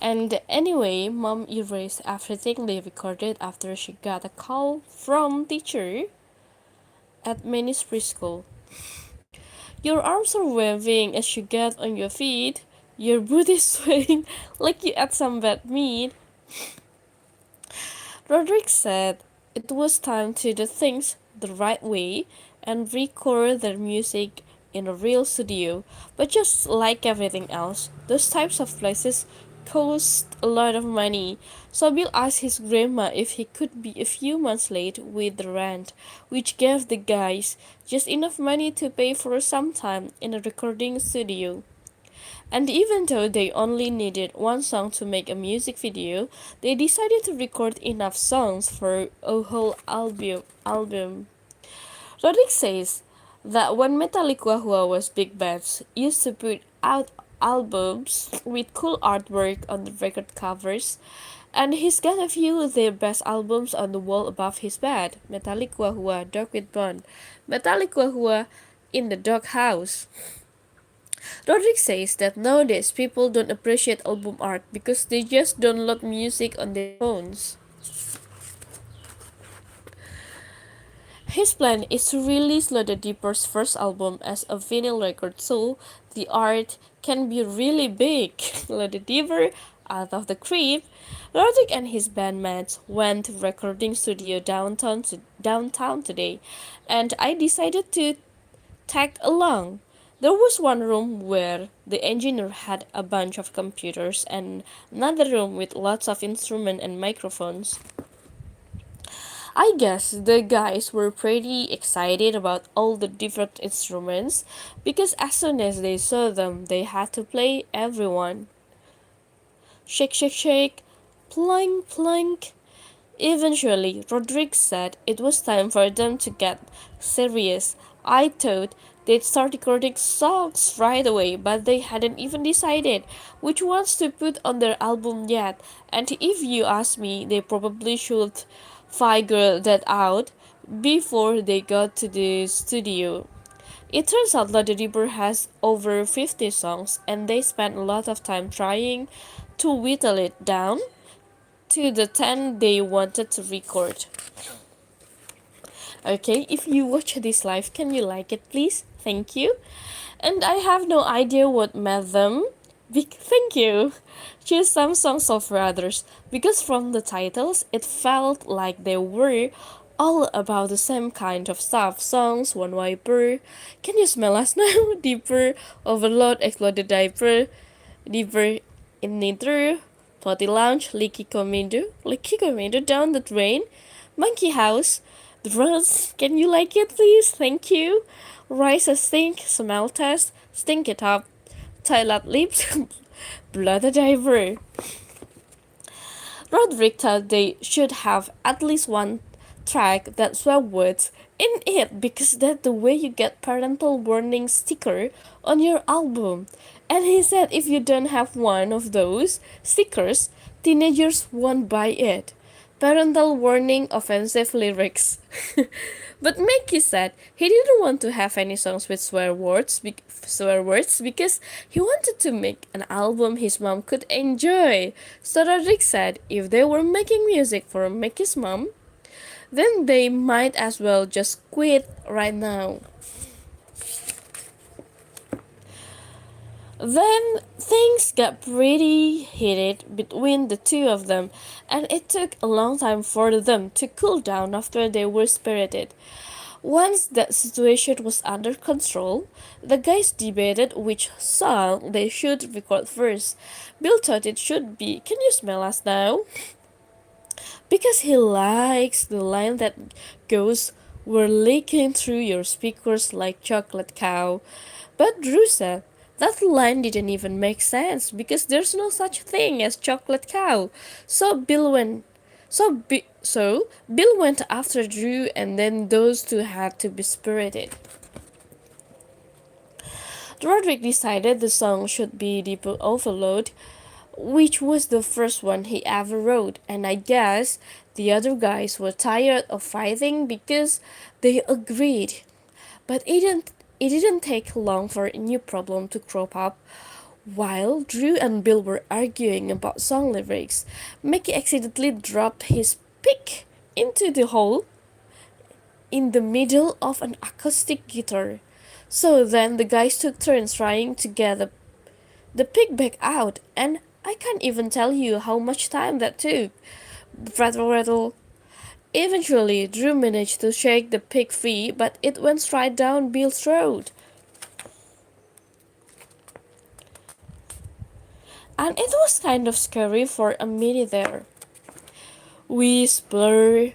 And anyway, mom erased everything they recorded after she got a call from teacher at Manny's preschool. Your arms are waving as you get on your feet. Your booty swaying like you ate some bad meat. Roderick said it was time to do things the right way and record their music in a real studio. But just like everything else, those types of places cost a lot of money. So Bill asked his grandma if he could be a few months late with the rent, which gave the guys just enough money to pay for some time in a recording studio. And even though they only needed one song to make a music video, they decided to record enough songs for a whole album. Rodrick says that when Metallica Hua was big bands used to put out albums with cool artwork on the record covers, and he's got a few of their best albums on the wall above his bed. Metallica Hua, Dog with Bond, Metallica Hua in the Dog House. Roderick says that nowadays people don't appreciate album art because they just download music on their phones. His plan is to release Loaded Deeper's first album as a vinyl record so the art can be really big. Loaded Deeper, out of the crib, Roderick and his bandmates went to recording studio downtown today, and I decided to tag along. There was one room where the engineer had a bunch of computers and another room with lots of instruments and microphones. I guess the guys were pretty excited about all the different instruments because as soon as they saw them, they had to play everyone. Shake, shake, shake, plink, plink. Eventually, Roderick said it was time for them to get serious. I thought they'd start recording songs right away, but they hadn't even decided which ones to put on their album yet. And if you ask me, they probably should figure that out before they got to the studio. It turns out that the Reaper has over 50 songs, and they spent a lot of time trying to whittle it down to the 10 they wanted to record. Okay, if you watch this live, can you like it please? Thank you. And I have no idea what made them. Thank you. Choose some songs over others because from the titles it felt like they were all about the same kind of stuff. Songs, One Wiper, Can You Smell Us Now, Deeper, Overload, Exploded Diaper, Deeper in Nitro, Potty Lounge, Leaky Commando Down the Drain, Monkey House, The Runs, Can You Like It Please? Thank you. Rise a Stink, Smell Test, Stink It Up, Toilet Lips, Blood Diver. Roderick thought they should have at least one track that swear words in it because that's the way you get parental warning sticker on your album. And he said if you don't have one of those stickers, teenagers won't buy it. Parental warning offensive lyrics. But Mickey said he didn't want to have any songs with swear words because he wanted to make an album his mom could enjoy. So Roderick said if they were making music for Mickey's mom, then they might as well just quit right now. Then things got pretty heated between the two of them, and it took a long time for them to cool down after they were spirited. Once that situation was under control, the guys debated which song they should record first. Bill thought it should be Can You Smell Us Now? Because he likes the line that goes, We're leaking through your speakers like chocolate cow. But Drew said, that line didn't even make sense because there's no such thing as chocolate cow. So Bill went after Drew and then those two had to be spirited. Roderick decided the song should be Deep Overload, which was the first one he ever wrote, and I guess the other guys were tired of fighting because they agreed. But it didn't take long for a new problem to crop up. While Drew and Bill were arguing about song lyrics, Mickey accidentally dropped his pick into the hole in the middle of an acoustic guitar. So then the guys took turns trying to get the pick back out, and I can't even tell you how much time that took. Rattle, rattle. Eventually, Drew managed to shake the pick free, but it went straight down Bill's throat. And it was kind of scary for a minute there. Whisper.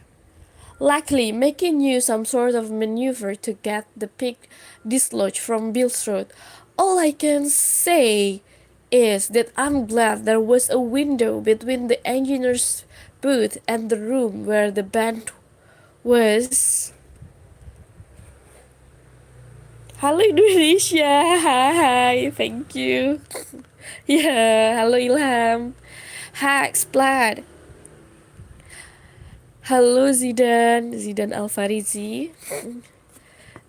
Luckily, Mickey knew some sort of maneuver to get the pig dislodged from Bill's throat. All I can say is that I'm glad there was a window between the engineer's booth and the room where the band was. Halo Indonesia, hi, thank you. Yeah, halo Ilham. Hi, Splad. Halo Zidan Alfarizi.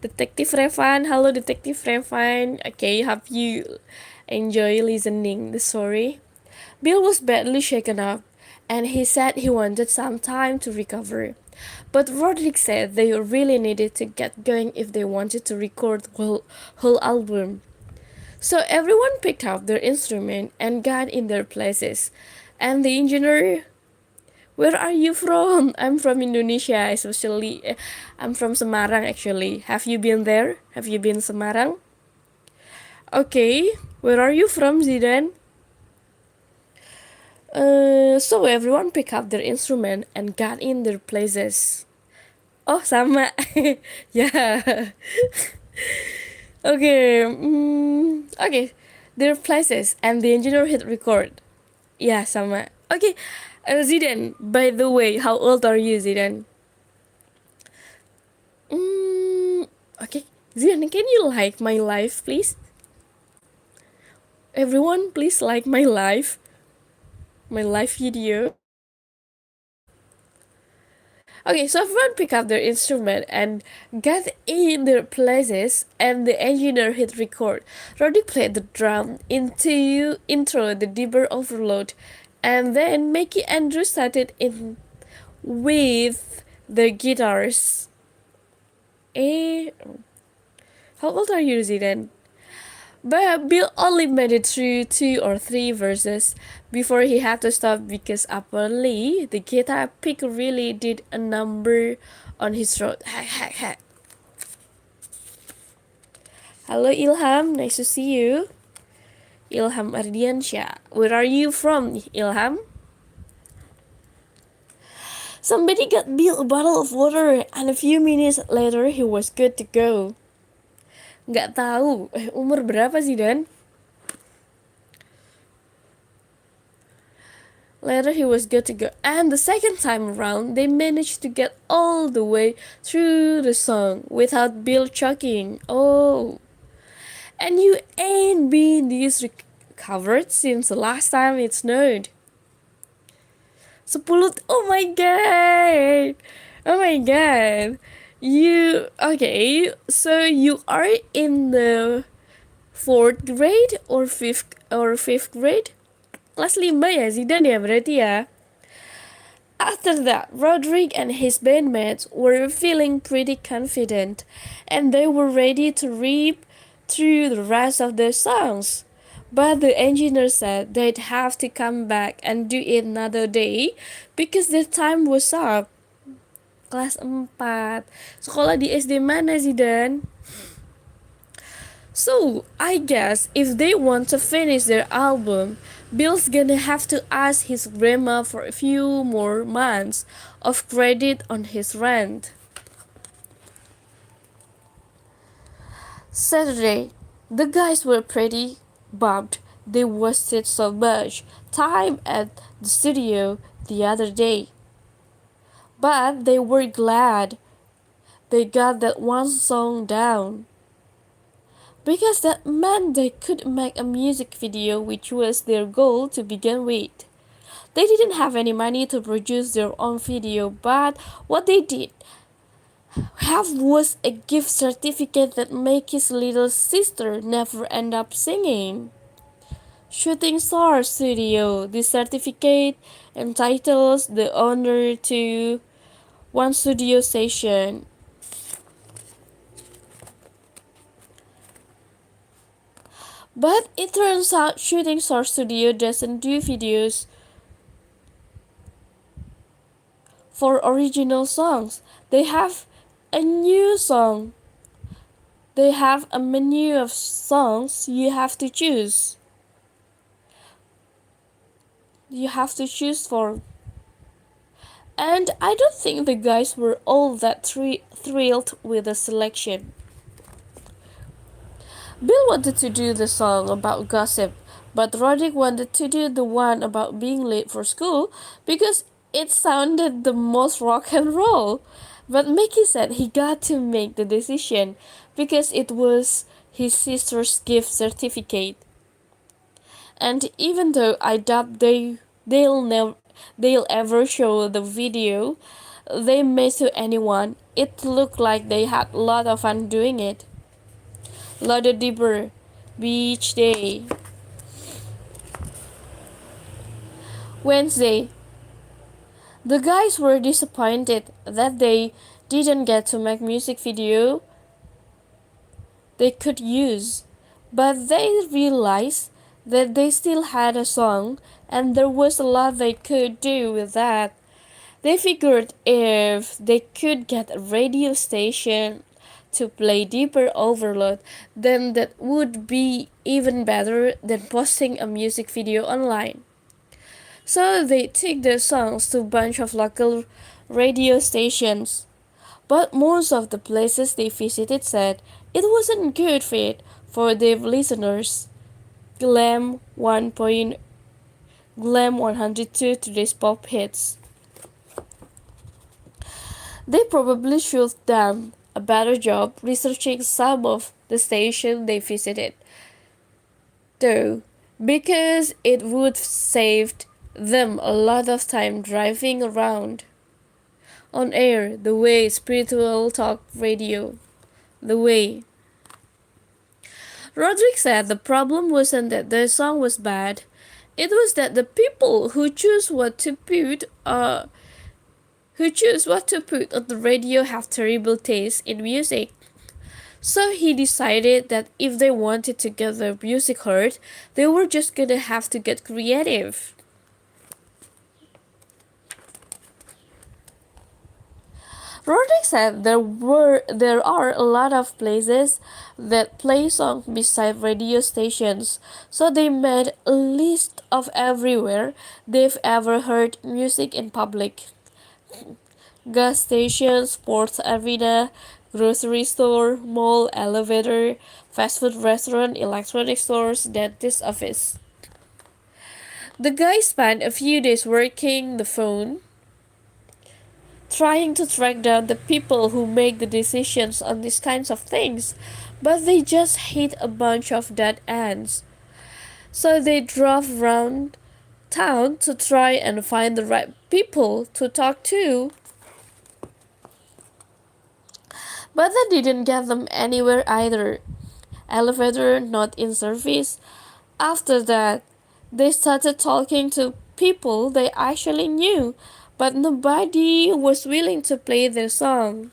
Detective Revan, halo Detective Revan. Okay, hope you enjoy listening the story. Bill was badly shaken up, and he said he wanted some time to recover. But Roderick said they really needed to get going if they wanted to record the whole album. So everyone picked up their instrument and got in their places. And the engineer, where are you from? I'm from Indonesia, especially I'm from Semarang actually. Have you been there? Have you been Semarang? Okay, where are you from, Zidan? So everyone picked up their instrument and got in their places. Oh, sama. Yeah. Okay. Okay. Their places and the engineer hit record. Yeah, sama. Okay. Zidan, by the way, how old are you, Zidan? Okay. Zidan, can you like my live, please? Everyone, please like my live video. Okay, so everyone pick up their instrument and got in their places, and the engineer hit record. Roddy played the drum into intro the Dibber Overload, and then Mickey Andrew started in with the guitars. Eh, how old are you, Zidane? But Bill only made it through 2 or 3 verses before he had to stop because apparently the guitar pick really did a number on his throat. Hello Ilham, nice to see you. Ilham Ardiansyah. Where are you from, Ilham? Somebody got Bill a bottle of water and a few minutes later he was good to go. Nggak tahu, umur berapa sih Dan? Later he was good to go. And the second time around, they managed to get all the way through the song without Bill choking. Oh. And you ain't been this recovered since the last time it snowed. 10. Oh my god. Oh my god. You okay, so you are in the 4th grade or 5th grade? Kelas 5 ya Zidan ya berarti ya. After that, Roderick and his bandmates were feeling pretty confident, and they were ready to rip through the rest of their songs. But the engineer said they'd have to come back and do it another day because their time was up. Kelas 4. Sekolah di SD mana sih, Dan? So, I guess if they want to finish their album, Bill's gonna have to ask his grandma for a few more months of credit on his rent. Saturday, the guys were pretty bummed they wasted so much time at the studio the other day. But they were glad they got that one song down, because that meant they could make a music video, which was their goal to begin with. They didn't have any money to produce their own video, but what they did have was a gift certificate that Mickey's little sister never ended up singing. Shooting Star Studio. The certificate entitles the owner to one studio session. But it turns out Shooting Star Studio doesn't do videos for original songs. They have a new song. They have a menu of songs you have to choose. You have to choose for. And I don't think the guys were all that thrilled with the selection. Bill wanted to do the song about gossip, but Roderick wanted to do the one about being late for school because it sounded the most rock and roll. But Mickey said he got to make the decision because it was his sister's gift certificate. And even though I doubt they'll ever show the video they made to anyone, it looked like they had a lot of fun doing it. Loda Dibber, Beach Day. Wednesday. The guys were disappointed that they didn't get to make music video they could use, but they realized that they still had a song and there was a lot they could do with that. They figured if they could get a radio station to play Deeper Overload, then that would be even better than posting a music video online. So they took their songs to a bunch of local radio stations. But most of the places they visited said it wasn't good fit for their listeners. Glam 1. Glam 102 today's pop hits. They probably should have done a better job researching some of the stations they visited, though, because it would have saved them a lot of time driving around. On air, the way spiritual talk radio. The way. Roderick said the problem wasn't that the song was bad, it was that the people who choose what to put on the radio have terrible taste in music. So he decided that if they wanted to get their music heard, they were just gonna have to get creative. Roderick said there are a lot of places that play songs beside radio stations, so they made a list of everywhere they've ever heard music in public. Gas station, sports arena, grocery store, mall, elevator, fast food restaurant, electronic stores, dentist office. The guy spent a few days working the phone, trying to track down the people who make the decisions on these kinds of things, but they just hit a bunch of dead ends. So they drove around town to try and find the right people to talk to, but that didn't get them anywhere either. Elevator not in service. After that, they started talking to people they actually knew, but nobody was willing to play their song.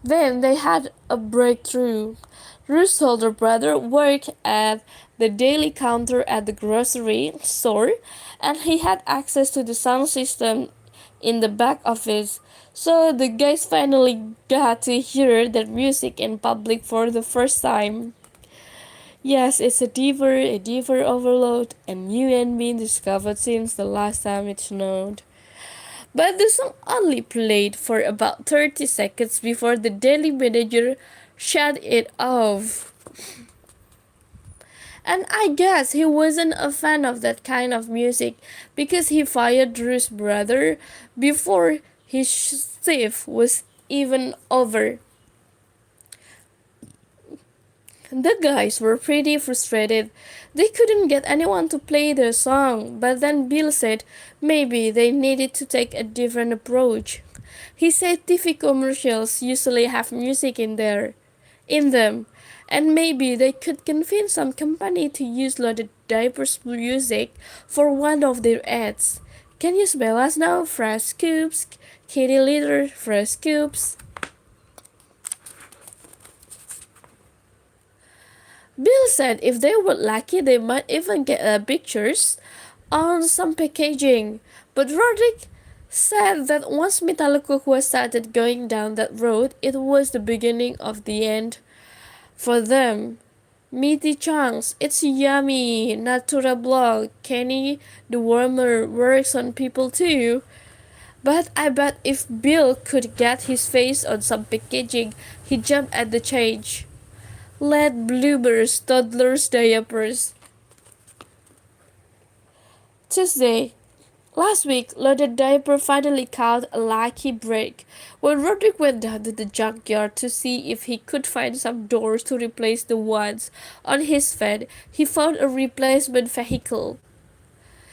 Then they had a breakthrough. Ruth's older brother worked at the daily counter at the grocery store, and he had access to the sound system in the back office. So the guys finally got to hear their music in public for the first time. Yes, it's a deeper overload, and new and been discovered since the last time it snowed. But the song only played for about 30 seconds before the daily manager shut it off. And I guess he wasn't a fan of that kind of music because he fired Drew's brother before his shift was even over. The guys were pretty frustrated. They couldn't get anyone to play their song, but then Bill said maybe they needed to take a different approach. He said TV commercials usually have music in there, in them. And maybe they could convince some company to use Loaded Diapers music for one of their ads. Can you smell us now? Fresh scoops, kitty litter, fresh scoops. Bill said if they were lucky, they might even get pictures on some packaging. But Roderick said that once Metallica started going down that road, it was the beginning of the end for them. Meaty chunks, it's yummy. Natura blog, Kenny the Wormer works on people too. But I bet if Bill could get his face on some packaging, he'd jump at the change. Let bloopers, toddlers, diapers. Tuesday. Last week, Loaded Diaper finally caught a lucky break when Roderick went down to the junkyard to see if he could find some doors to replace the ones on his van. He found a replacement vehicle.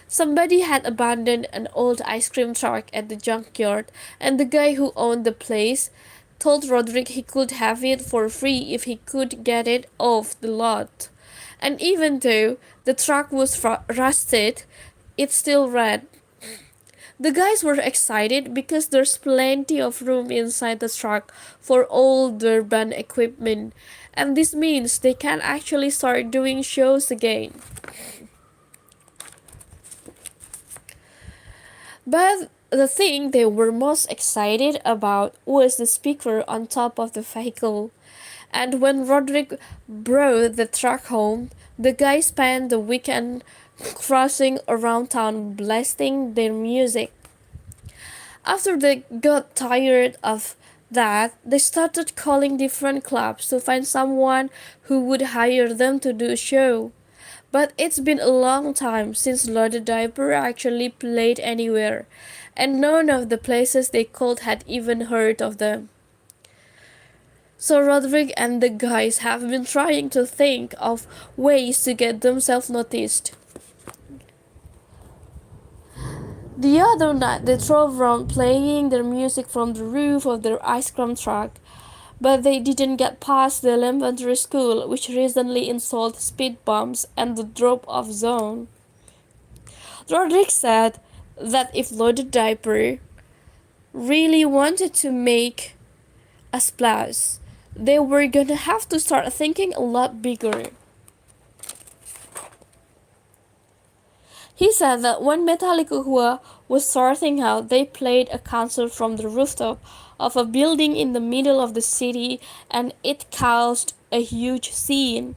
Somebody had abandoned an old ice cream truck at the junkyard, and the guy who owned the place told Roderick he could have it for free if he could get it off the lot. And even though the truck was rusted, it still ran. The guys were excited because there's plenty of room inside the truck for all their band equipment, and this means they can actually start doing shows again. But the thing they were most excited about was the speaker on top of the vehicle. And when Roderick brought the truck home, the guys spent the weekend crossing around town blasting their music. After they got tired of that, they started calling different clubs to find someone who would hire them to do a show. But it's been a long time since Loaded Diaper actually played anywhere, and none of the places they called had even heard of them. So Roderick and the guys have been trying to think of ways to get themselves noticed. The other night they drove around playing their music from the roof of their ice cream truck, but they didn't get past the elementary school, which recently installed speed bumps and the drop-off zone. Roderick said that if Loaded Diaper really wanted to make a splash, they were gonna have to start thinking a lot bigger. He said that when Metallica was starting out, they played a concert from the rooftop of a building in the middle of the city, and it caused a huge scene.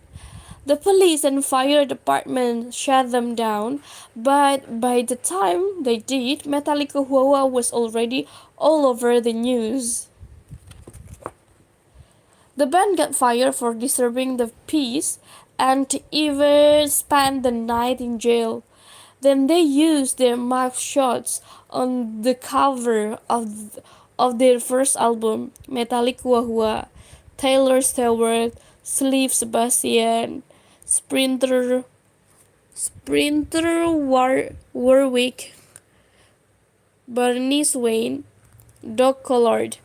The police and fire department shut them down, but by the time they did, Metallica was already all over the news. The band got fired for disturbing the peace and even spent the night in jail. Then they used their mug shots on the cover of their first album, Metallic Wahua. Taylor Stewart, Sleeve Sebastian, Sprinter Warwick, Bernice Wayne, Dog Colored.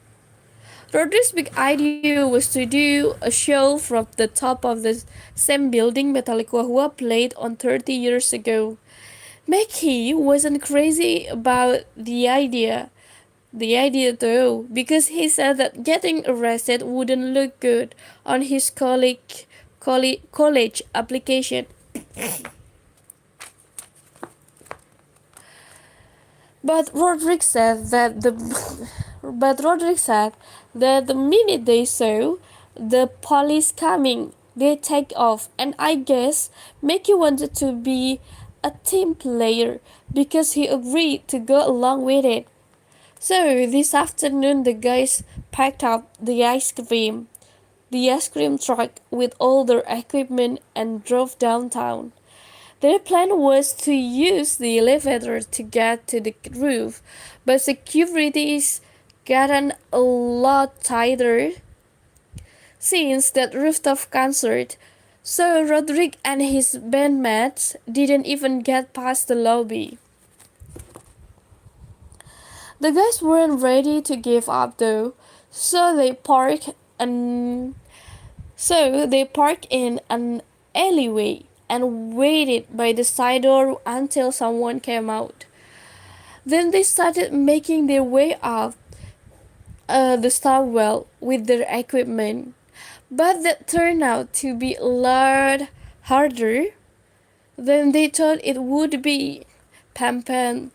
Rodri's big idea was to do a show from the top of the same building Metallica played on 30 years ago. Mackie wasn't crazy about the idea though, because he said that getting arrested wouldn't look good on his college application. But Roderick said that the but Roderick said that the minute they saw the police coming, they take off, and I guess Mickey wanted to be a team player because he agreed to go along with it. So this afternoon the guys packed up the ice cream truck with all their equipment and drove downtown. Their plan was to use the elevator to get to the roof, but security's gotten a lot tighter since that rooftop concert, so Roderick and his bandmates didn't even get past the lobby. The guys weren't ready to give up though, so they parked and So they parked in an alleyway and waited by the side door until someone came out. Then they started making their way up the stairwell with their equipment. But that turned out to be a lot harder than they thought it would be. Pam Pam.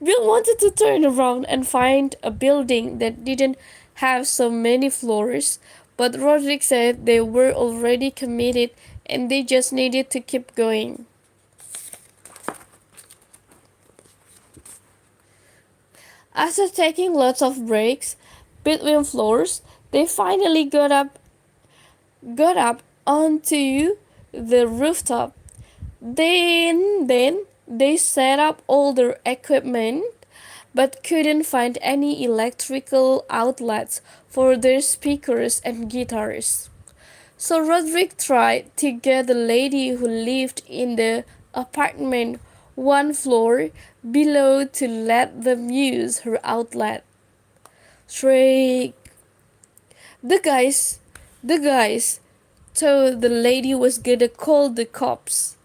Bill wanted to turn around and find a building that didn't have so many floors, but Roderick said they were already committed and they just needed to keep going. After taking lots of breaks between floors, they finally got up onto the rooftop. Then they set up all their equipment but couldn't find any electrical outlets for their speakers and guitars. So Roderick tried to get the lady who lived in the apartment one floor below to let them use her outlet. Trick. The guys, the guys told the lady was gonna call the cops,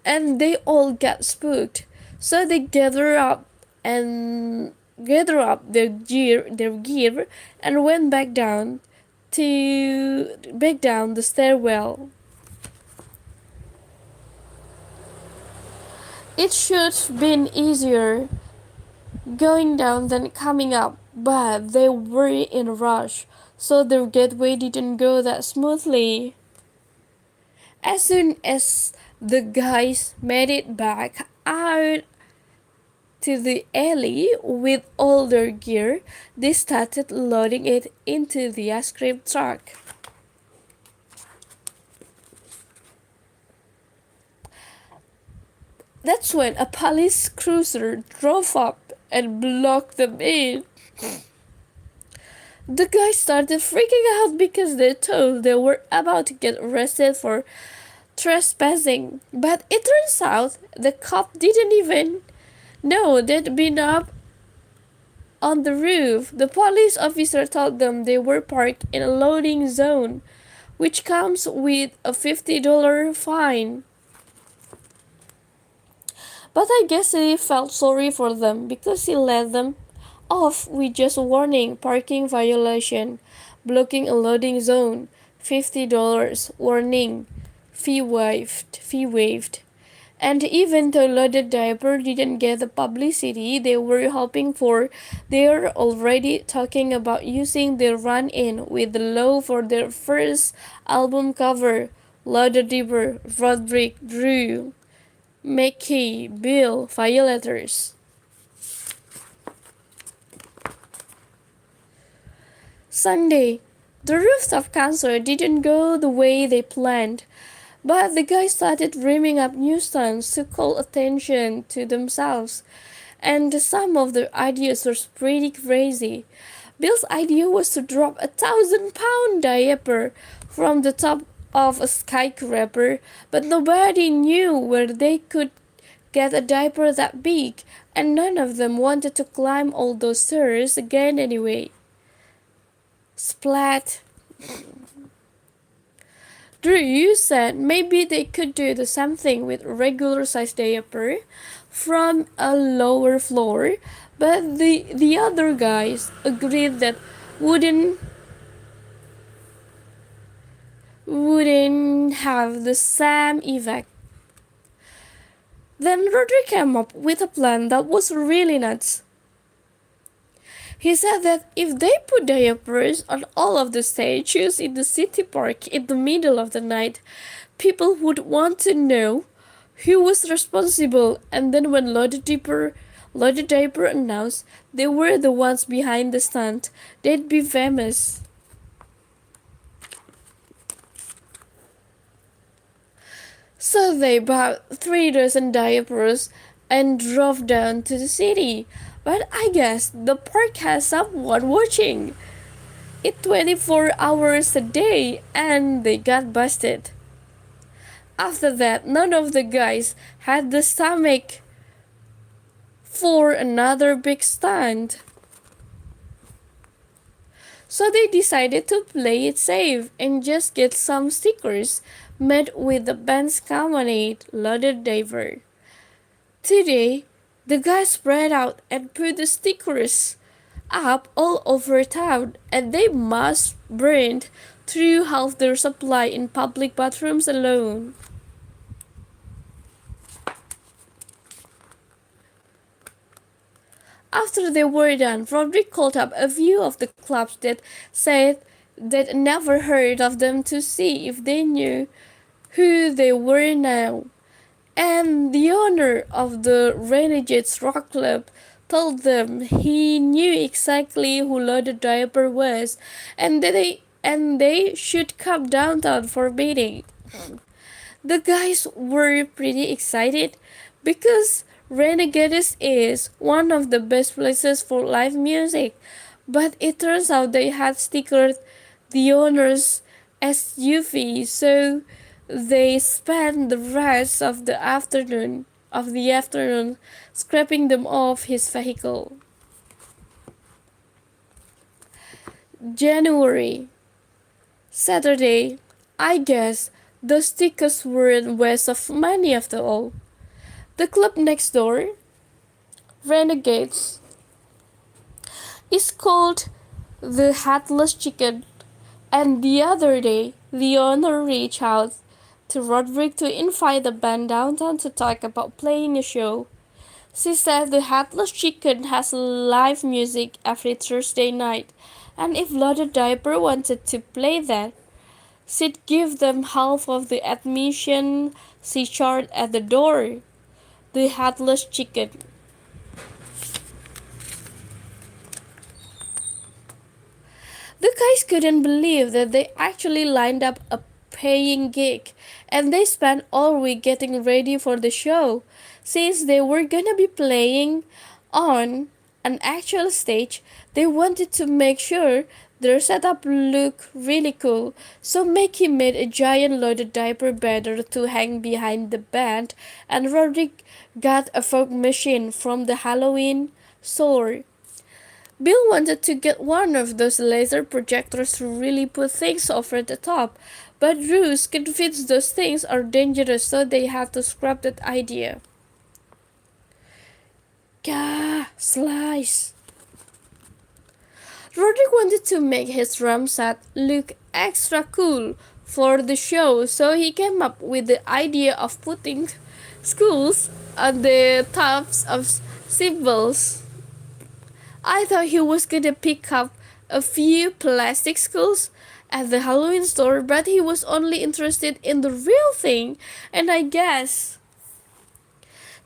and they all got spooked. So they gather up their gear, and went back down the stairwell. It should have been easier going down than coming up, but they were in a rush, so their getaway didn't go that smoothly. As soon as the guys made it back out to the alley with all their gear, they started loading it into the ice cream truck. That's when a police cruiser drove up and blocked them in. The guys started freaking out because they thought they were about to get arrested for trespassing. But it turns out the cop didn't even know they'd been up on the roof. The police officer told them they were parked in a loading zone, which comes with a $50 fine. But I guess he felt sorry for them because he let them off with just a warning, parking violation, blocking a loading zone, $50 warning, fee waived. And even though Loaded Diaper didn't get the publicity they were hoping for, they're already talking about using their run-in with the law for their first album cover. Loaded Diaper, Roderick, Drew, Mickey, Bill, violators. Sunday. The rooftop concert didn't go the way they planned, but the guys started dreaming up new stunts to call attention to themselves, and some of their ideas were pretty crazy. Bill's idea was to drop a 1,000-pound diaper from the top of a skyscraper, but nobody knew where they could get a diaper that big, and none of them wanted to climb all those stairs again anyway. Splat. Drew said maybe they could do the same thing with a regular sized diaper from a lower floor, but the other guys agreed that wouldn't wouldn't have the same effect. Then Roderick came up with a plan that was really nuts. He said that if they put diapers on all of the statues in the city park in the middle of the night, people would want to know who was responsible, and then when Loaded Diaper announced they were the ones behind the stunt, they'd be famous. So they bought 3 dozen diapers and drove down to the city. But I guess the park has someone watching it 24 hours a day and they got busted. After that, none of the guys had the stomach for another big stunt. So they decided to play it safe and just get some stickers made with the band's common loaded diver. Today, the guys spread out and put the stickers up all over town, and they must burn through half their supply in public bathrooms alone. After they were done, Roderick called up a few of the clubs that said they'd never heard of them to see if they knew who they were now. And the owner of the Renegades Rock Club told them he knew exactly who Loaded Diaper was, and they should come downtown for a meeting. The guys were pretty excited because Renegades is one of the best places for live music, but it turns out they had stickered the owner's SUV, so they spent the rest of the afternoon scraping them off his vehicle. January, Saturday. I guess the stickers weren't waste of money after all. The club next door, Renegades, is called the Headless Chicken, and the other day the owner reached out to Roderick to invite the band downtown to talk about playing a show. She said the Headless Chicken has live music every Thursday night, and if Loaded Diaper wanted to play that, she'd give them half of the admission she charged at the door. The Headless Chicken. The guys couldn't believe that they actually lined up a paying gig, and they spent all week getting ready for the show. Since they were gonna be playing on an actual stage, they wanted to make sure their setup looked really cool. So Mickey made a giant loaded diaper banner to hang behind the band, and Roderick got a fog machine from the Halloween store. Bill wanted to get one of those laser projectors to really put things over the top, but Bruce convinced those things are dangerous, so they had to scrap that idea. Gah, slice. Roderick wanted to make his drum set look extra cool for the show, so he came up with the idea of putting skulls on the tops of cymbals. I thought he was gonna pick up a few plastic skulls at the Halloween store, but he was only interested in the real thing, and I guess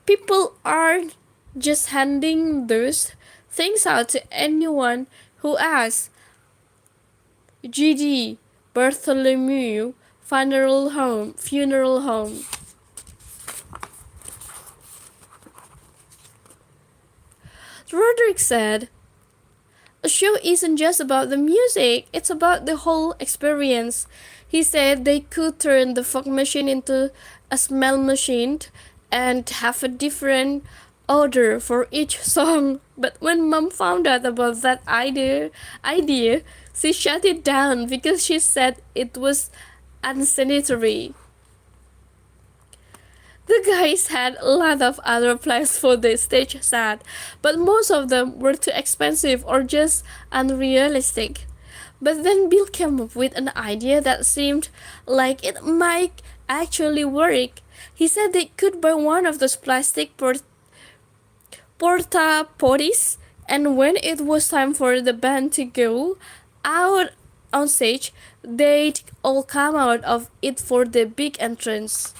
people aren't just handing those things out to anyone who asks. GD Bartholomew Funeral Home. Roderick said, a show isn't just about the music, it's about the whole experience. He said they could turn the fog machine into a smell machine and have a different order for each song. But when Mom found out about that idea, she shut it down because she said it was unsanitary. The guys had a lot of other plans for the stage set, but most of them were too expensive or just unrealistic. But then Bill came up with an idea that seemed like it might actually work. He said they could buy one of those plastic porta potties, and when it was time for the band to go out on stage, they'd all come out of it for the big entrance.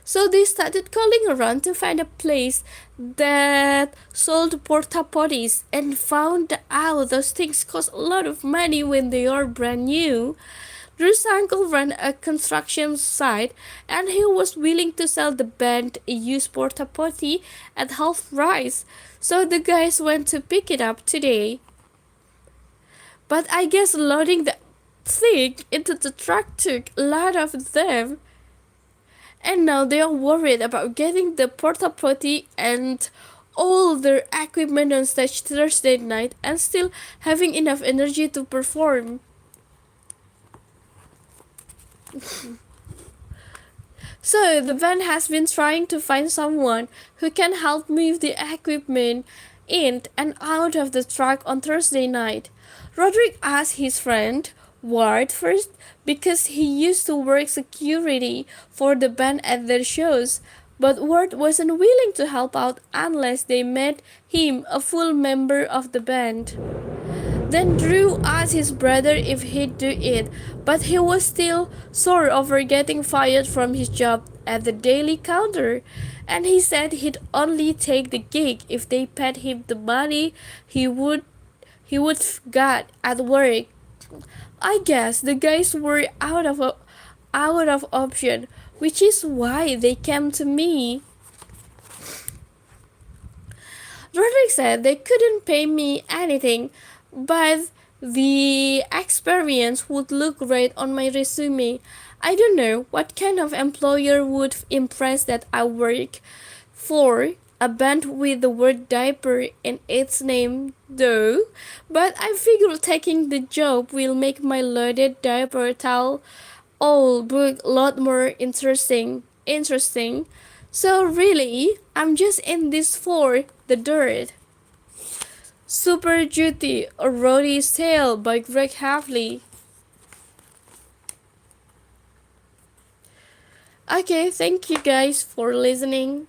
So they started calling around to find a place that sold porta potties and found out those things cost a lot of money when they are brand new. Drew's uncle ran a construction site and he was willing to sell the band a used porta potty at half price. So the guys went to pick it up today. But I guess loading the thing into the truck took a lot of them. And now they are worried about getting the porta potty and all their equipment on stage Thursday night and still having enough energy to perform. So the band has been trying to find someone who can help move the equipment in and out of the truck on Thursday night. Roderick asked his friend Ward first because he used to work security for the band at their shows, but Ward wasn't willing to help out unless they made him a full member of the band. Then Drew asked his brother if he'd do it, but he was still sore over getting fired from his job at the daily counter, and he said he'd only take the gig if they paid him the money he would got at work. I guess the guys were out of option, which is why they came to me. Roderick said they couldn't pay me anything, but the experience would look great on my resume. I don't know what kind of employer would impress that I work for a band with the word diaper in its name, though, but I figure taking the job will make my loaded diaper towel all book a lot more interesting. So really, I'm just in this for the dirt. Super Duty, A Roadie's Tale by Greg Hafley. Okay, thank you guys for listening.